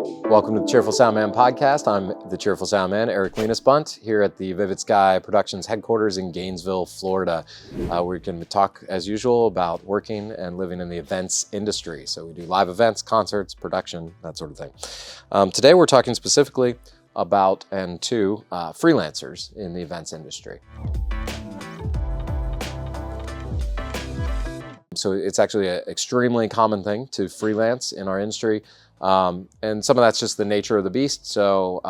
Welcome to the Cheerful Soundman podcast. I'm the Cheerful Soundman, Eric Bunt, here at the Vivid Sky Productions headquarters in Gainesville, Florida. We're going to talk, as usual, about working and living in the events industry. So we do live events, concerts, production, that sort of thing. Today we're talking specifically about and to freelancers in the events industry. So it's actually an extremely common thing to freelance in our industry. And some of that's just the nature of the beast. So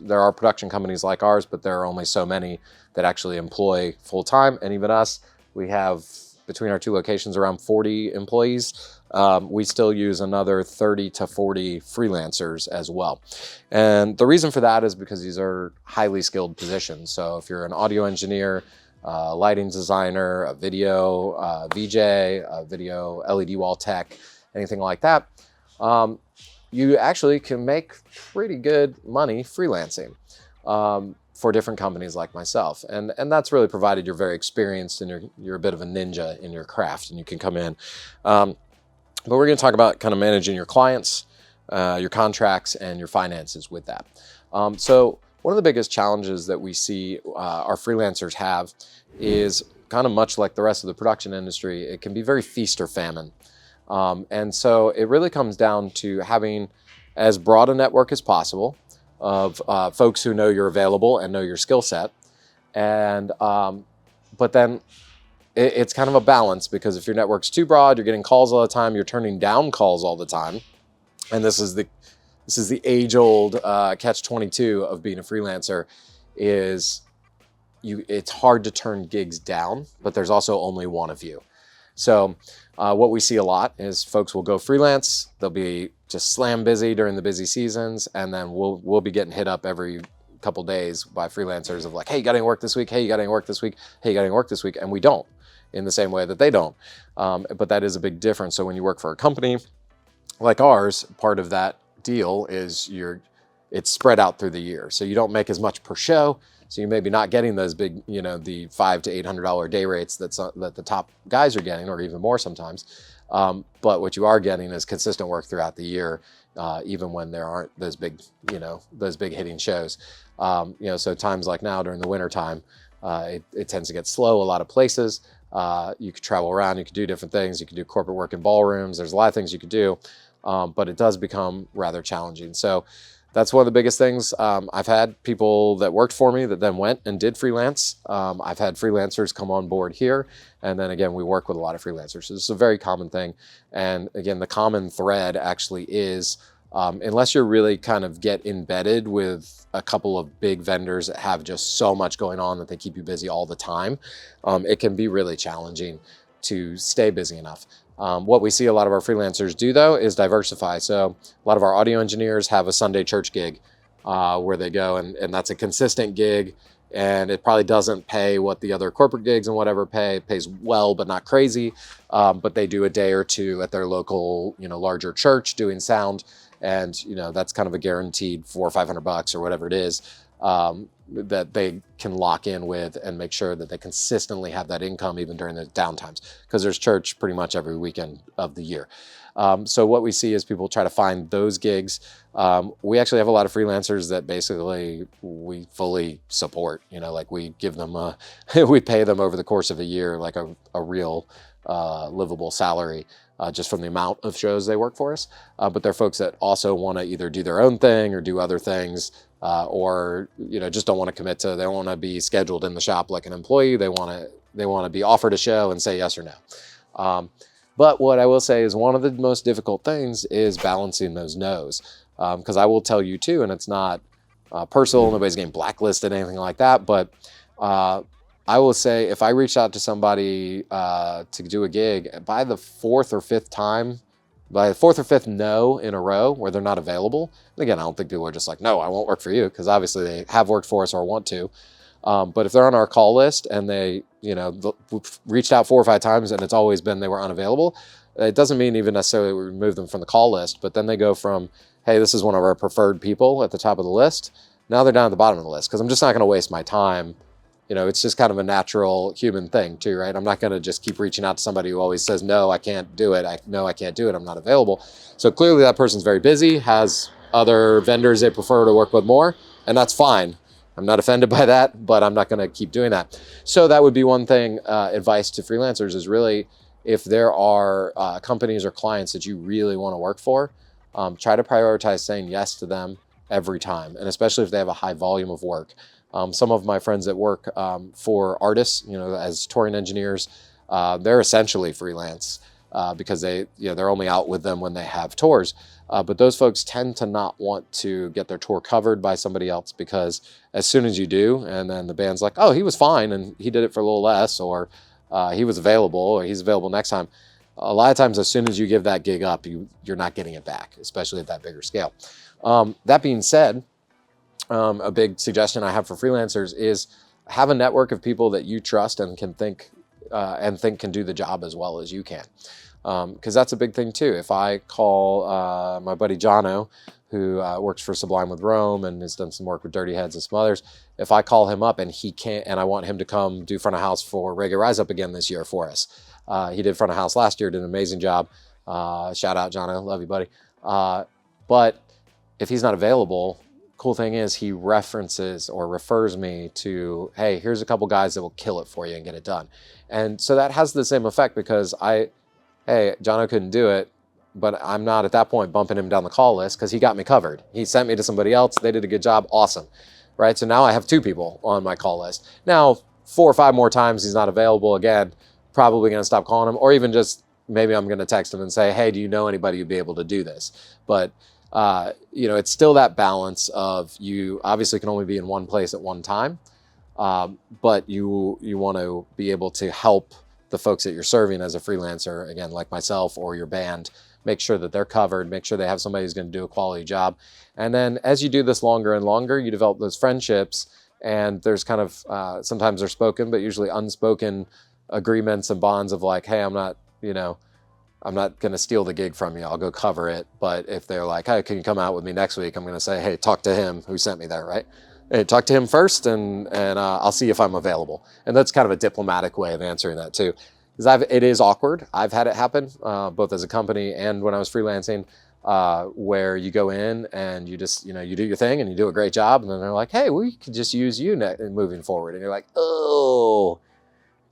there are production companies like ours, but there are only so many that actually employ full time. And even us, we have between our two locations around 40 employees. We still use another 30 to 40 freelancers as well. And the reason for that is because these are highly skilled positions. So if you're an audio engineer, lighting designer, a video VJ, a video LED wall tech, anything like that, you actually can make pretty good money freelancing for different companies like myself. And that's really provided you're very experienced and you're a bit of a ninja in your craft and you can come in. But we're going to talk about kind of managing your clients, your contracts, and your finances with that. So one of the biggest challenges that we see our freelancers have is kind of much like the rest of the production industry. It can be very feast or famine. And so it really comes down to having as broad a network as possible of folks who know you're available and know your skill set. And but then it's kind of a balance, because if your network's too broad, you're getting calls all the time, you're turning down calls all the time. And this is the age-old catch-22 of being a freelancer. It's hard to turn gigs down, but there's also only one of you. So what we see a lot is folks will go freelance. They'll be just slam busy during the busy seasons, and then we'll be getting hit up every couple days by freelancers of like, hey, you got any work this week? Hey, you got any work this week? Hey, you got any work this week? And we don't, in the same way that they don't. But that is a big difference. So when you work for a company like ours, part of that deal is it's spread out through the year. So you don't make as much per show. So you may be not getting those big, the $500 to $800 day rates that the top guys are getting, or even more sometimes. But what you are getting is consistent work throughout the year, even when there aren't those big hitting shows. So times like now during the winter time, it tends to get slow a lot of places. You could travel around, you could do different things. You could do corporate work in ballrooms. There's a lot of things you could do, but it does become rather challenging. So that's one of the biggest things. I've had people that worked for me that then went and did freelance. I've had freelancers come on board here. And then again, we work with a lot of freelancers. So this is a very common thing. And again, the common thread actually is, unless you're really kind of get embedded with a couple of big vendors that have just so much going on that they keep you busy all the time, it can be really challenging to stay busy enough. What we see a lot of our freelancers do, though, is diversify. So a lot of our audio engineers have a Sunday church gig where they go, and that's a consistent gig, and it probably doesn't pay what the other corporate gigs and whatever pay. It pays well, but not crazy. But they do a day or two at their local, larger church doing sound, and that's kind of a guaranteed $400 or $500 or whatever it is. That they can lock in with and make sure that they consistently have that income even during the downtimes, because there's church pretty much every weekend of the year. So what we see is people try to find those gigs. We actually have a lot of freelancers that basically we fully support, like we give them we pay them over the course of a year, like a real livable salary. Just from the amount of shows they work for us. But they're folks that also want to either do their own thing or do other things, or just don't want to commit to. They don't want to be scheduled in the shop like an employee. They want to be offered a show and say yes or no. But what I will say is one of the most difficult things is balancing those no's, because I will tell you too, and it's not personal. Nobody's getting blacklisted, anything like that. But I will say, if I reach out to somebody to do a gig, by the fourth or fifth no in a row where they're not available, and again, I don't think people are just like, no, I won't work for you, because obviously they have worked for us or want to. But if they're on our call list and they, we've reached out 4 or 5 times and it's always been they were unavailable, it doesn't mean even necessarily we remove them from the call list, but then they go from, hey, this is one of our preferred people at the top of the list. Now they're down at the bottom of the list, because I'm just not going to waste my time. It's just kind of a natural human thing too, right? I'm not going to just keep reaching out to somebody who always says, no, I can't do it. I can't do it. I'm not available. So clearly that person's very busy, has other vendors they prefer to work with more, and that's fine. I'm not offended by that, but I'm not going to keep doing that. So that would be one thing, advice to freelancers is really, if there are companies or clients that you really want to work for, try to prioritize saying yes to them every time, and especially if they have a high volume of work. Some of my friends that work for artists, as touring engineers, they're essentially freelance because they're only out with them when they have tours. But those folks tend to not want to get their tour covered by somebody else, because as soon as you do, and then the band's like, oh, he was fine and he did it for a little less, or he was available, or he's available next time. A lot of times, as soon as you give that gig up, you're not getting it back, especially at that bigger scale. That being said, a big suggestion I have for freelancers is have a network of people that you trust and can think can do the job as well as you can. Because that's a big thing too. If I call my buddy Jono, who works for Sublime with Rome and has done some work with Dirty Heads and some others, if I call him up and he can't, and I want him to come do front of house for Reggae Rise Up again this year for us. He did front of house last year, did an amazing job. Shout out Jono, love you, buddy. But if he's not available, cool thing is he references or refers me to, hey, here's a couple guys that will kill it for you and get it done. And so that has the same effect, because hey, Jono couldn't do it, but I'm not at that point bumping him down the call list because he got me covered. He sent me to somebody else. They did a good job. Awesome. Right? So now I have 2 people on my call list. Now, 4 or 5 more times he's not available again, probably going to stop calling him, or even just maybe I'm going to text him and say, hey, do you know anybody who'd be able to do this? But, it's still that balance of, you obviously can only be in one place at one time, but you want to be able to help the folks that you're serving as a freelancer, again, like myself or your band, make sure that they're covered, make sure they have somebody who's going to do a quality job. And then as you do this longer and longer, you develop those friendships, and there's kind of, sometimes they're spoken, but usually unspoken agreements and bonds of like, hey, I'm not going to steal the gig from you. I'll go cover it. But if they're like, hey, can you come out with me next week? I'm going to say, hey, talk to him who sent me there, right? Hey, talk to him first, and I'll see if I'm available. And that's kind of a diplomatic way of answering that too, because it is awkward. I've had it happen both as a company and when I was freelancing, where you go in and you just you do your thing and you do a great job, and then they're like, hey, we could just use you moving forward, and you're like, oh,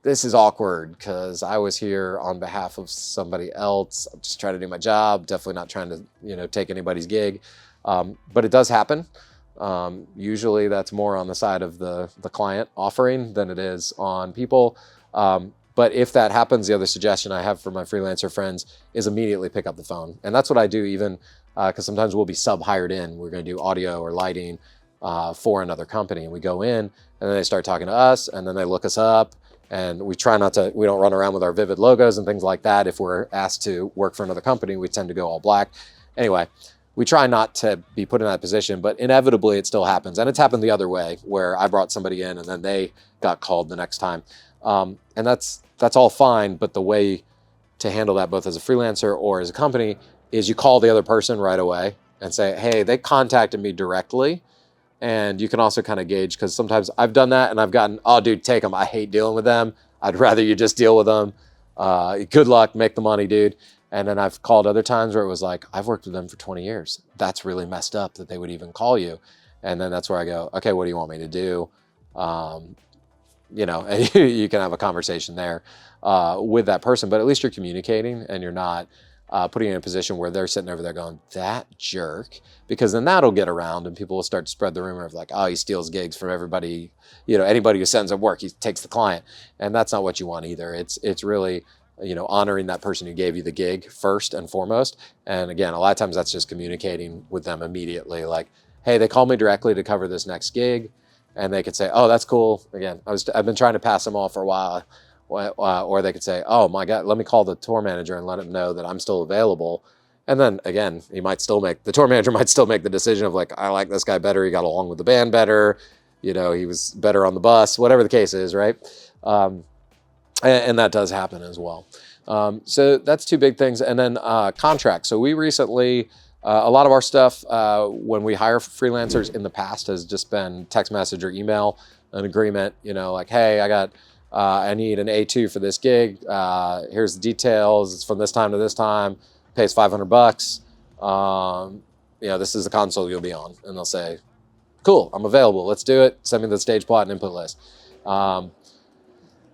this is awkward because I was here on behalf of somebody else. I'm just trying to do my job. Definitely not trying to take anybody's gig, but it does happen. Usually that's more on the side of the client offering than it is on people. But if that happens, the other suggestion I have for my freelancer friends is immediately pick up the phone. And that's what I do, even because sometimes we'll be sub-hired in. We're going to do audio or lighting for another company. And we go in, and then they start talking to us, and then they look us up. And we try we don't run around with our vivid logos and things like that. If we're asked to work for another company, we tend to go all black. Anyway, we try not to be put in that position, but inevitably it still happens. And it's happened the other way, where I brought somebody in and then they got called the next time. And that's all fine, but the way to handle that, both as a freelancer or as a company, is you call the other person right away and say, hey, they contacted me directly. And you can also kind of gauge, because sometimes I've done that and I've gotten, oh, dude, take them. I hate dealing with them. I'd rather you just deal with them. Good luck, make the money, dude. And then I've called other times where it was like, I've worked with them for 20 years. That's really messed up that they would even call you. And then that's where I go, okay, what do you want me to do? And you can have a conversation there with that person, but at least you're communicating, and you're not putting you in a position where they're sitting over there going, that jerk, because then that'll get around and people will start to spread the rumor of like, oh, he steals gigs from everybody, anybody who sends him work, he takes the client. And that's not what you want either. It's really, honoring that person who gave you the gig first and foremost. And again, a lot of times that's just communicating with them immediately. Like, hey, they called me directly to cover this next gig. And they could say, oh, that's cool. Again, I've been trying to pass them off for a while. Or they could say, oh my God, let me call the tour manager and let him know that I'm still available. And then again, the tour manager might still make the decision of like, I like this guy better. He got along with the band better. He was better on the bus, whatever the case is, right? And that does happen as well. So that's 2 big things. And then contracts. So we recently, a lot of our stuff, when we hire freelancers in the past, has just been text message or email, an agreement, like, hey, I need an A2 for this gig. Here's the details. It's from this time to this time. Pays $500. this is the console you'll be on. And they'll say, cool, I'm available. Let's do it. Send me the stage plot and input list.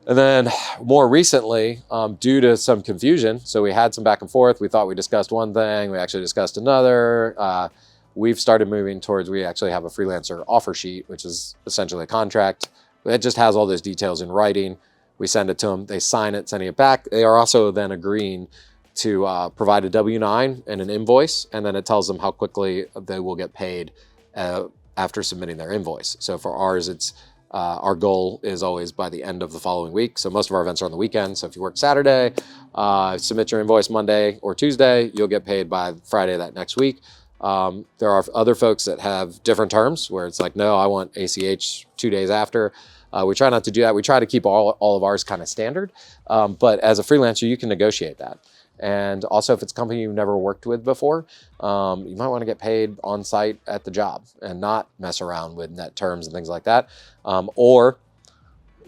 And then more recently, due to some confusion, so we had some back and forth. We thought we discussed one thing. We actually discussed another. We've started moving towards, we actually have a freelancer offer sheet, which is essentially a contract. It just has all those details in writing. We send it to them. They sign it, sending it back. They are also then agreeing to provide a W-9 and an invoice. And then it tells them how quickly they will get paid after submitting their invoice. So for ours, it's our goal is always by the end of the following week. So most of our events are on the weekend. So if you work Saturday, submit your invoice Monday or Tuesday, you'll get paid by Friday that next week. There are other folks that have different terms where it's like, no, I want ACH 2 days after. We try not to do that. We try to keep all of ours kind of standard. But as a freelancer, you can negotiate that. And also, if it's a company you've never worked with before, you might want to get paid on site at the job and not mess around with net terms and things like that. Or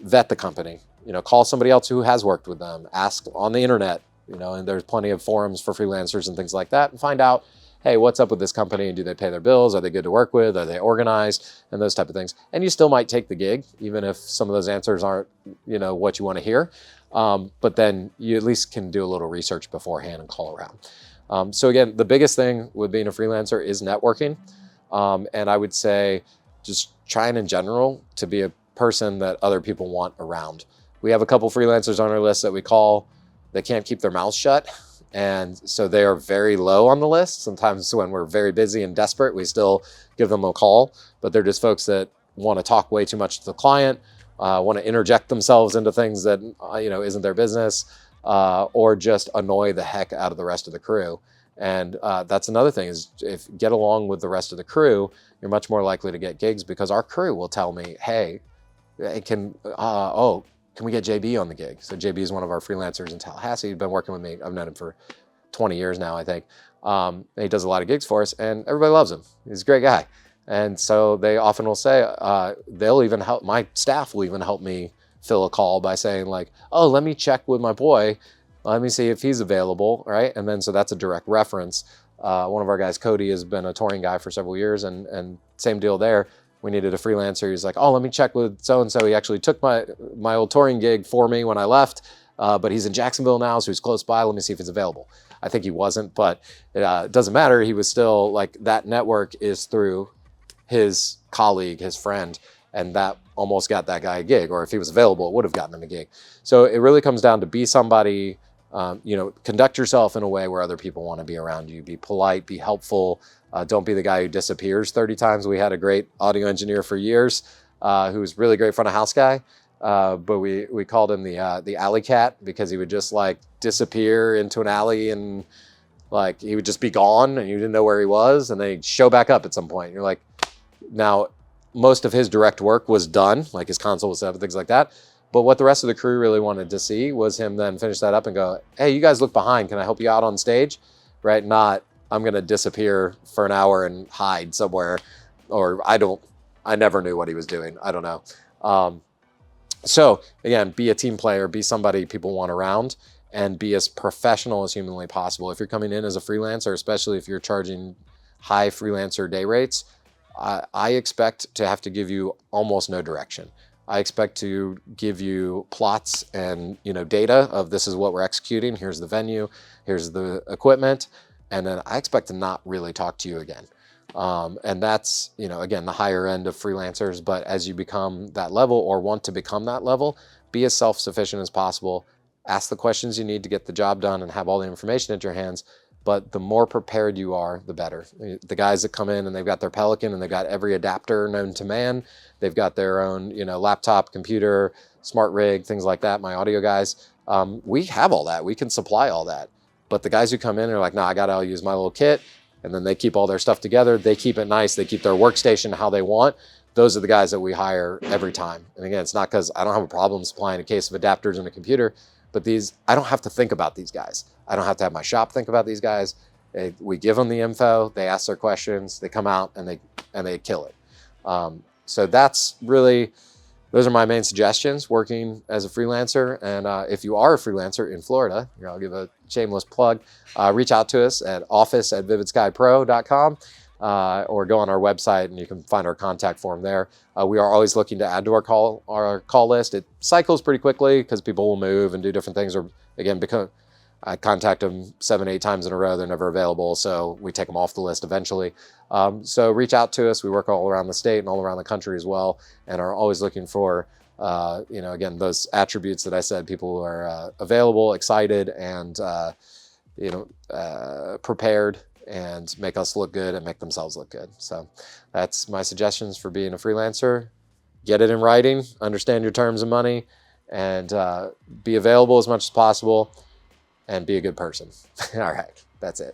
vet the company. Call somebody else who has worked with them. Ask on the internet. And there's plenty of forums for freelancers and things like that, and find out, hey, what's up with this company? Do they pay their bills? Are they good to work with? Are they organized? And those type of things. And you still might take the gig, even if some of those answers aren't, what you want to hear. But then you at least can do a little research beforehand and call around. So again, the biggest thing with being a freelancer is networking. And I would say just trying in general to be a person that other people want around. We have a couple freelancers on our list that we call, they can't keep their mouths shut. And so they are very low on the list. Sometimes when we're very busy and desperate, we still give them a call, but they're just folks that want to talk way too much to the client, want to interject themselves into things that, isn't their business, or just annoy the heck out of the rest of the crew. And that's another thing is if you get along with the rest of the crew, you're much more likely to get gigs because our crew will tell me, hey, can we get JB on the gig? So JB is one of our freelancers in Tallahassee. He's been working with me. I've known him for 20 years now, I think. He does a lot of gigs for us and everybody loves him. He's a great guy. And so they often will say, they'll even help, my staff will even help me fill a call by saying like, oh, let me check with my boy. Let me see if he's available, right? And then so that's a direct reference. One of our guys, Cody, has been a touring guy for several years and same deal there. We needed a freelancer. He's like, oh, let me check with so-and-so. He actually took my old touring gig for me when I left, but he's in Jacksonville now, so he's close by. Let me see if he's available. I think he wasn't, but it doesn't matter. He was still like, that network is through his colleague, his friend, and that almost got that guy a gig, or if he was available, it would have gotten him a gig. So it really comes down to be somebody, conduct yourself in a way where other people want to be around you. Be polite, be helpful. Don't be the guy who disappears 30 times. We had a great audio engineer for years who was really great front of house guy, but we called him the alley cat because he would just like disappear into an alley and like he would just be gone and you didn't know where he was, and they'd show back up at some point. You're like, now most of his direct work was done, like his console was set up and things like that. But what the rest of the crew really wanted to see was him then finish that up and go, hey, you guys look behind. Can I help you out on stage? Right? Not, I'm going to disappear for an hour and hide somewhere. Or I never knew what he was doing. I don't know. So again, be a team player, be somebody people want around, and be as professional as humanly possible. If you're coming in as a freelancer, especially if you're charging high freelancer day rates, I expect to have to give you almost no direction. I expect to give you plots and data of this is what we're executing. Here's the venue, here's the equipment, and then I expect to not really talk to you again. And that's again the higher end of freelancers. But as you become that level or want to become that level, be as self-sufficient as possible. Ask the questions you need to get the job done and have all the information at your hands. But the more prepared you are, the better. The guys that come in and they've got their Pelican and they've got every adapter known to man, they've got their own, laptop, computer, smart rig, things like that. My audio guys, we have all that. We can supply all that. But the guys who come in are like, I gotta use my little kit, and then they keep all their stuff together. They keep it nice. They keep their workstation how they want. Those are the guys that we hire every time. And again, it's not because I don't have a problem supplying a case of adapters and a computer, but I don't have to think about these guys. I don't have to have my shop think about these guys. We give them the info, they ask their questions, they come out and they kill it. So that's really, those are my main suggestions working as a freelancer. And if you are a freelancer in Florida, I'll give a shameless plug, reach out to us at office@vividskypro.com. or go on our website and you can find our contact form there. We are always looking to add to our call list. It cycles pretty quickly because people will move and do different things, or again, because I contact them 7, 8 times in a row, they're never available, so we take them off the list eventually. So reach out to us. We work all around the state and all around the country as well, and are always looking for, again, those attributes that I said, people who are available, excited, and prepared, and make us look good and make themselves look good. So that's my suggestions for being a freelancer. Get it in writing, understand your terms of money, and be available as much as possible, and be a good person. All right, that's it.